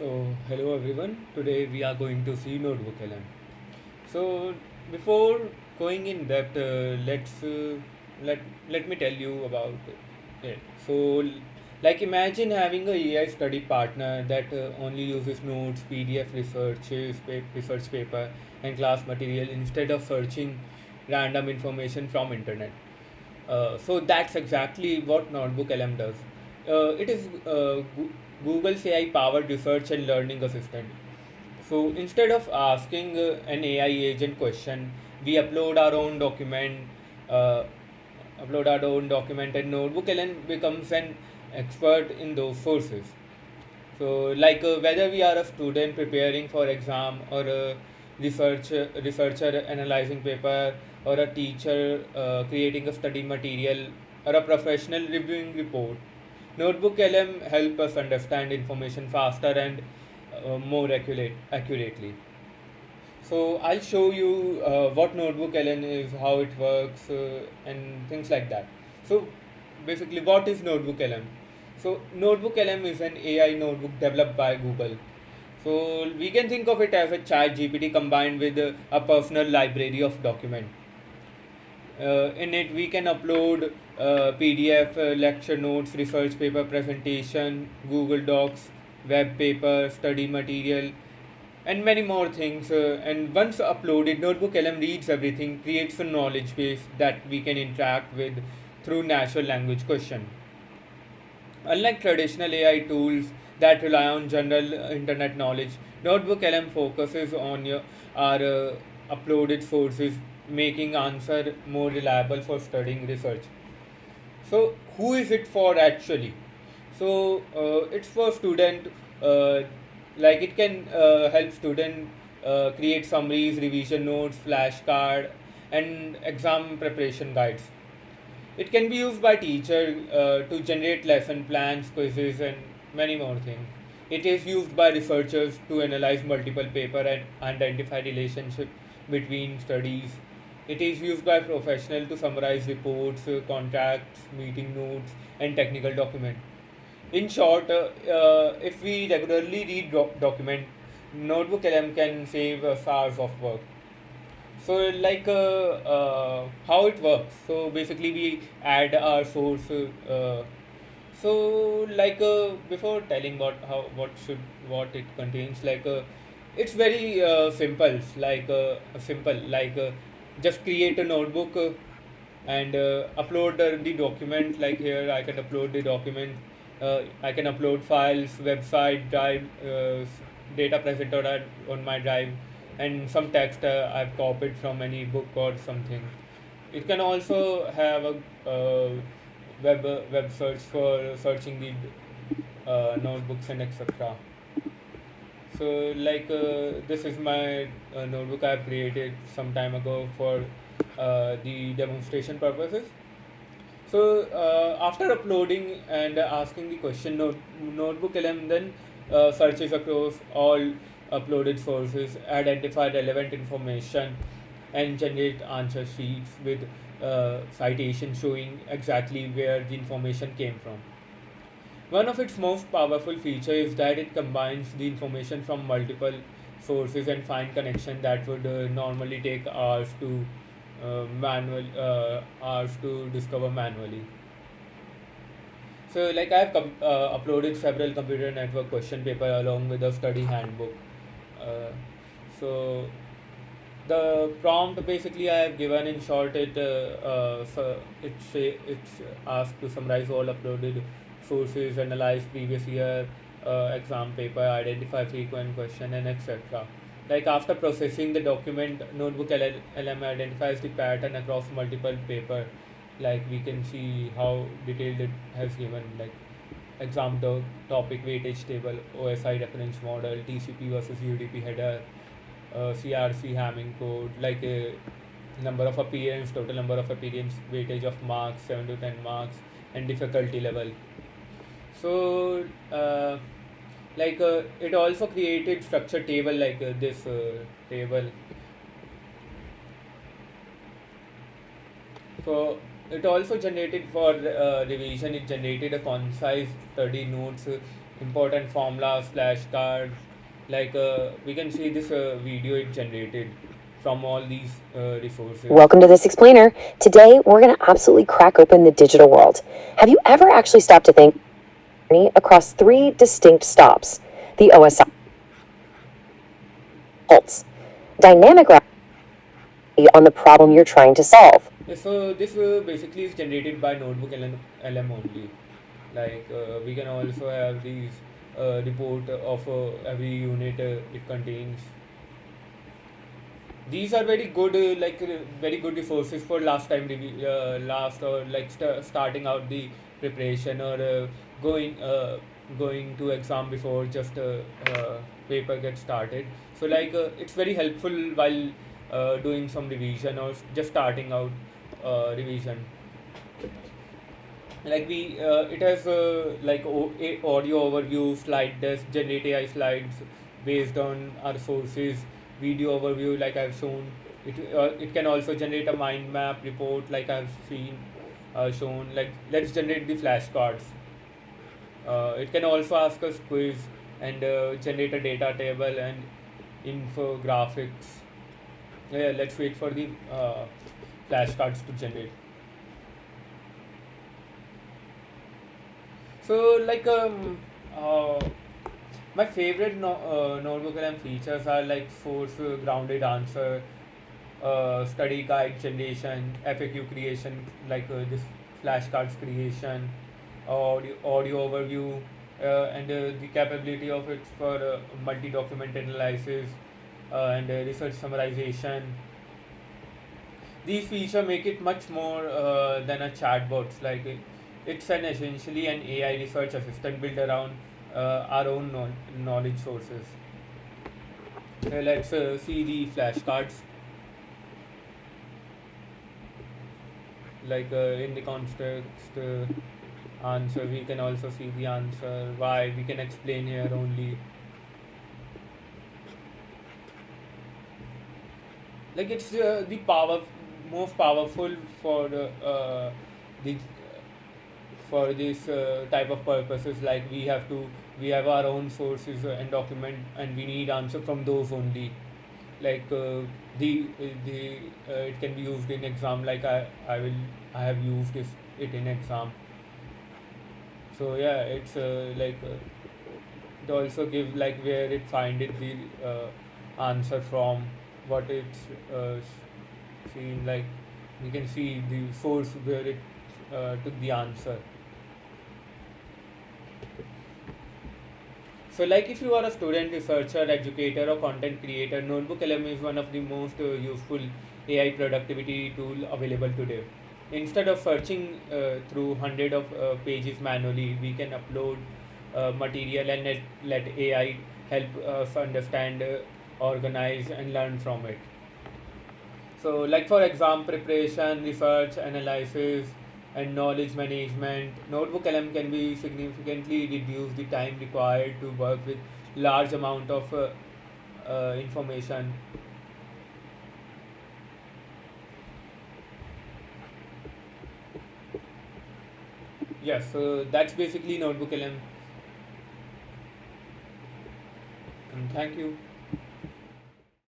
Hello everyone. Today we are going to see NotebookLM. So, before going in depth, let let me tell you about it. Like imagine having a AI study partner that only uses notes, PDF research paper, and class material instead of searching random information from internet. So that's exactly what NotebookLM does. It is Google's AI-powered research and learning assistant. So instead of asking an AI agent question, we uh, upload our own document, and NotebookLM becomes an expert in those sources. So, whether we are a student preparing for exam or a researcher analyzing paper or a teacher creating a study material or a professional reviewing report, Notebook LM help us understand information faster and accurately. So I'll show you what Notebook LN is, how it works, and things like that. So basically, what is Notebook LM? So Notebook LM is an AI notebook developed by Google. So we can think of it as a chat GPT combined with a personal library of document. In it, we can upload PDF, lecture notes, research paper presentation, Google Docs, web paper, study material, and many more things. And once uploaded, Notebook LM reads everything, creates a knowledge base that we can interact with through natural language question. Unlike traditional AI tools that rely on general internet knowledge, Notebook LM focuses on our uploaded sources, making answer more reliable for studying research. So, who is it for actually? So, it's for student. Uh, like it can help student create summaries, revision notes, flashcard, and exam preparation guides. It can be used by teacher to generate lesson plans, quizzes, and many more things. It is used by researchers to analyze multiple paper and identify relationship between studies. It is used by professionals to summarize reports, contracts, meeting notes, and technical document. In short, if we regularly read document, Notebook LM can save us hours of work. So how it works. So basically we add our source. Before telling what it contains, it's very simple. Just create a notebook and upload the document. Like here, I can upload the document. I can upload files, website, drive, data presenter on my drive, and some text I've copied from any book or something. It can also have a web search for searching the notebooks and etc. So this is my notebook I've created some time ago for the demonstration purposes. So after uploading and asking the question, Notebook LM then searches across all uploaded sources, identify relevant information, and generate answer sheets with citations showing exactly where the information came from. One of its most powerful features is that it combines the information from multiple sources and find connection that would normally take hours to discover manually. So uploaded several computer network question paper along with a study handbook. Uh, so the prompt basically I have given in short it's asked to summarize all uploaded sources, analyze previous year exam paper, identify frequent question, and etc. Like after processing the document, Notebook LM identifies the pattern across multiple paper. Like we can see how detailed it has given, like topic weightage table, OSI reference model, TCP versus UDP header, CRC Hamming code, number of appearance, total number of appearance, weightage of marks, 7 to 10 marks, and difficulty level. So, it also created structure table like this table. So it also generated for revision. It generated a concise study notes important formulas, flashcards. We can see this video it generated from all these resources. Welcome to this explainer. Today, we're going to absolutely crack open the digital world. Have you ever actually stopped to think across three distinct stops? The OSI, pulse, dynamic on the problem you're trying to solve. So this basically is generated by Notebook LM only. We can also have these report of every unit it contains. These are very good, very good resources for last or starting out the preparation or going to exam before just paper gets started. It's very helpful while doing some revision or just starting out revision. It has audio overview, slide desk, generate AI slides based on our sources, video overview like I've shown. It can also generate a mind map report like I've seen shown. Like let's generate the flashcards. It can also ask us quiz and generate a data table and infographics. Yeah, let's wait for the flashcards to generate. So uh, my favorite NotebookLM features are like source grounded answer, study guide generation, FAQ creation, this flashcards creation, audio overview, and the capability of it for multi-document analysis and research summarization. These features make it much more than a chatbot. It's an essentially an AI research assistant built around our own knowledge sources. Let's see the flashcards. In the context answer, we can also see the answer. Why we can explain here only. It's the most powerful for the for this type of purposes. We have our own sources and document and we need answer from those only. like uh, the It can be used in exam. I have used it in exam. So yeah, it also give like where it find it the answer from, what it's seen. Like we can see the source where it took the answer. So, if you are a student, researcher, educator, or content creator, NotebookLM is one of the most useful AI productivity tool available today. Instead of searching through hundred of pages manually, we can upload material and let AI help us understand, organize, and learn from it. So, for exam preparation, research, analysis, and knowledge management, Notebook LM can be significantly reduce the time required to work with large amount of information. Yes, so that's basically Notebook LM. And thank you.